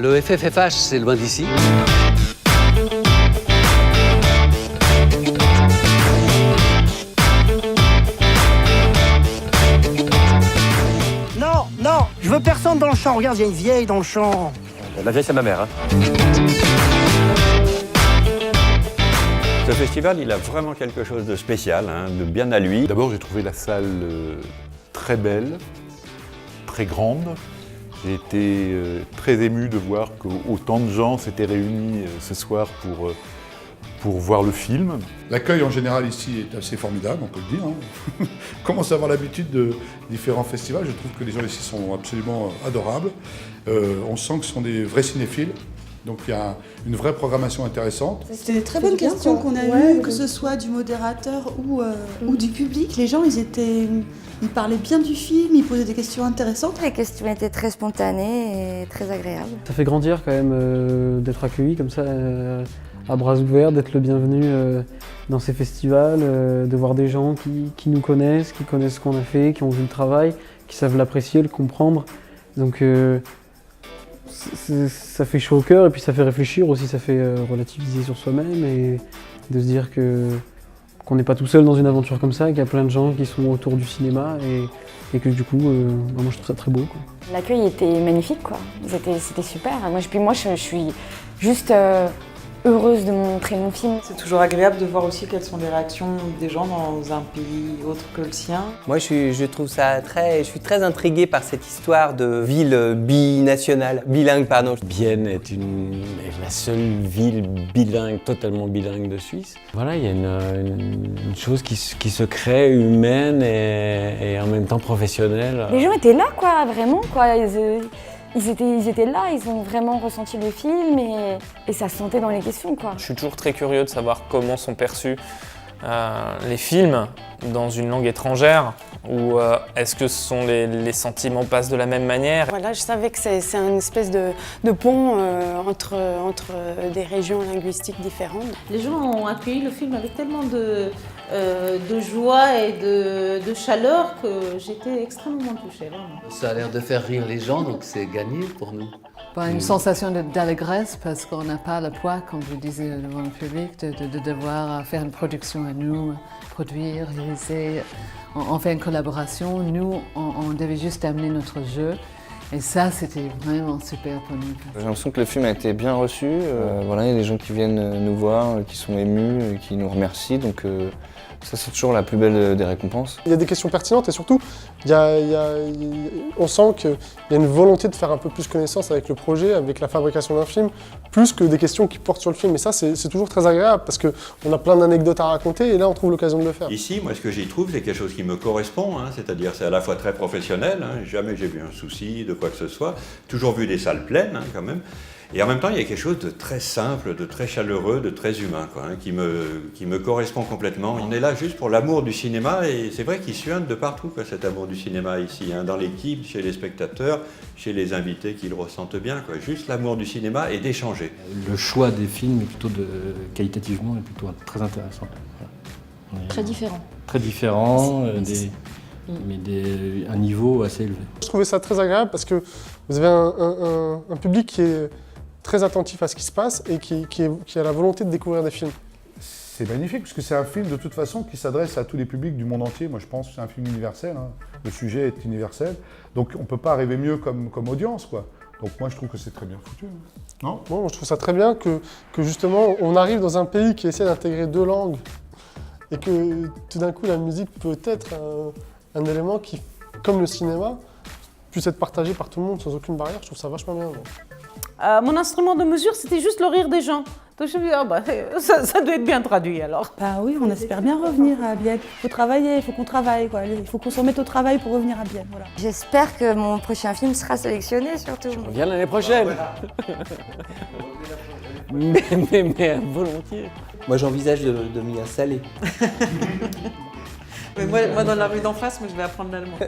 Le FFFH, c'est loin d'ici. Non, je veux personne dans le champ. Regarde, il y a une vieille dans le champ. La vieille, c'est ma mère. Ce festival, il a vraiment quelque chose de spécial, de bien à lui. D'abord, j'ai trouvé la salle très belle, très grande. J'ai été très ému de voir qu'autant de gens s'étaient réunis ce soir pour voir le film. L'accueil en général ici est assez formidable, on peut le dire. On commence à avoir l'habitude de différents festivals. Je trouve que les gens ici sont absolument adorables. On sent que ce sont des vrais cinéphiles. Donc il y a une vraie programmation intéressante. C'était des très bonnes questions qu'on a eues, que ce soit du modérateur ou du public. Les gens, ils parlaient bien du film, ils posaient des questions intéressantes. Les questions étaient très spontanées et très agréables. Ça fait grandir quand même d'être accueilli comme ça, à bras ouverts, d'être le bienvenu dans ces festivals, de voir des gens qui nous connaissent, qui connaissent ce qu'on a fait, qui ont vu le travail, qui savent l'apprécier, le comprendre. Donc ça fait chaud au cœur et puis ça fait réfléchir aussi, ça fait relativiser sur soi-même et de se dire qu'on n'est pas tout seul dans une aventure comme ça, qu'il y a plein de gens qui sont autour du cinéma et que du coup, moi je trouve ça très beau, quoi. L'accueil était magnifique, quoi. C'était super. Moi, je suis juste heureuse de montrer mon film. C'est toujours agréable de voir aussi quelles sont les réactions des gens dans un pays autre que le sien. Moi, je trouve ça je suis très intrigué par cette histoire de ville bilingue, pardon. Bienne est la seule ville bilingue, totalement bilingue de Suisse. Voilà, il y a une chose qui se crée, humaine et en même temps professionnelle. Les gens étaient là, quoi, vraiment, quoi. Ils étaient là, ils ont vraiment ressenti le film et ça se sentait dans les questions, quoi. Je suis toujours très curieux de savoir comment sont perçus les films dans une langue étrangère ou est-ce que les sentiments passent de la même manière. Voilà, je savais que c'est une espèce de pont entre des régions linguistiques différentes. Les gens ont accueilli le film avec tellement de joie et de chaleur que j'étais extrêmement touchée, vraiment. Ça a l'air de faire rire les gens, donc c'est gagné pour nous. Une sensation d'allégresse parce qu'on n'a pas le poids, comme je disais devant le public, de devoir faire une production à nous, produire, réaliser. On fait une collaboration, nous, on devait juste amener notre jeu. Et ça, c'était vraiment super pour nous. J'ai l'impression que le film a été bien reçu. Voilà, il y a des gens qui viennent nous voir, qui sont émus, qui nous remercient. Donc ça, c'est toujours la plus belle des récompenses. Il y a des questions pertinentes et surtout, on sent qu'il y a une volonté de faire un peu plus connaissance avec le projet, avec la fabrication d'un film, plus que des questions qui portent sur le film. Et ça, c'est toujours très agréable parce qu'on a plein d'anecdotes à raconter et là, on trouve l'occasion de le faire. Ici, moi, ce que j'y trouve, c'est quelque chose qui me correspond, c'est-à-dire c'est à la fois très professionnel, jamais j'ai vu un souci de quoi que ce soit, toujours vu des salles pleines quand même. Et en même temps, il y a quelque chose de très simple, de très chaleureux, de très humain, qui me correspond complètement. On est là juste pour l'amour du cinéma et c'est vrai qu'il suinte de partout, cet amour du cinéma ici, dans l'équipe, chez les spectateurs, chez les invités qui le ressentent bien, juste l'amour du cinéma et d'échanger. Le choix des films est plutôt qualitativement est plutôt très intéressant. Très différent. Très différent, un niveau assez élevé. Je trouvais ça très agréable parce que vous avez un public qui est très attentif à ce qui se passe et qui a la volonté de découvrir des films. C'est magnifique parce que c'est un film de toute façon qui s'adresse à tous les publics du monde entier. Moi je pense que c'est un film universel, le sujet est universel. Donc on ne peut pas rêver mieux comme audience, quoi. Donc moi je trouve que c'est très bien foutu. Non ? Moi je trouve ça très bien que justement on arrive dans un pays qui essaie d'intégrer deux langues et que tout d'un coup la musique peut être un élément qui, comme le cinéma, puisse être partagé par tout le monde sans aucune barrière. Je trouve ça vachement bien. Mon instrument de mesure, c'était juste le rire des gens. Donc je me dis, ça doit être bien traduit alors. Oui, on espère bien revenir à Bienne. Il faut travailler, il faut qu'on travaille, quoi. Il faut qu'on se remette au travail pour revenir à Bienne. Voilà. J'espère que mon prochain film sera sélectionné, surtout. Je reviens l'année prochaine. mais volontiers. Moi, j'envisage de m'y installer. Mais moi, dans la rue d'en face, je vais apprendre l'allemand.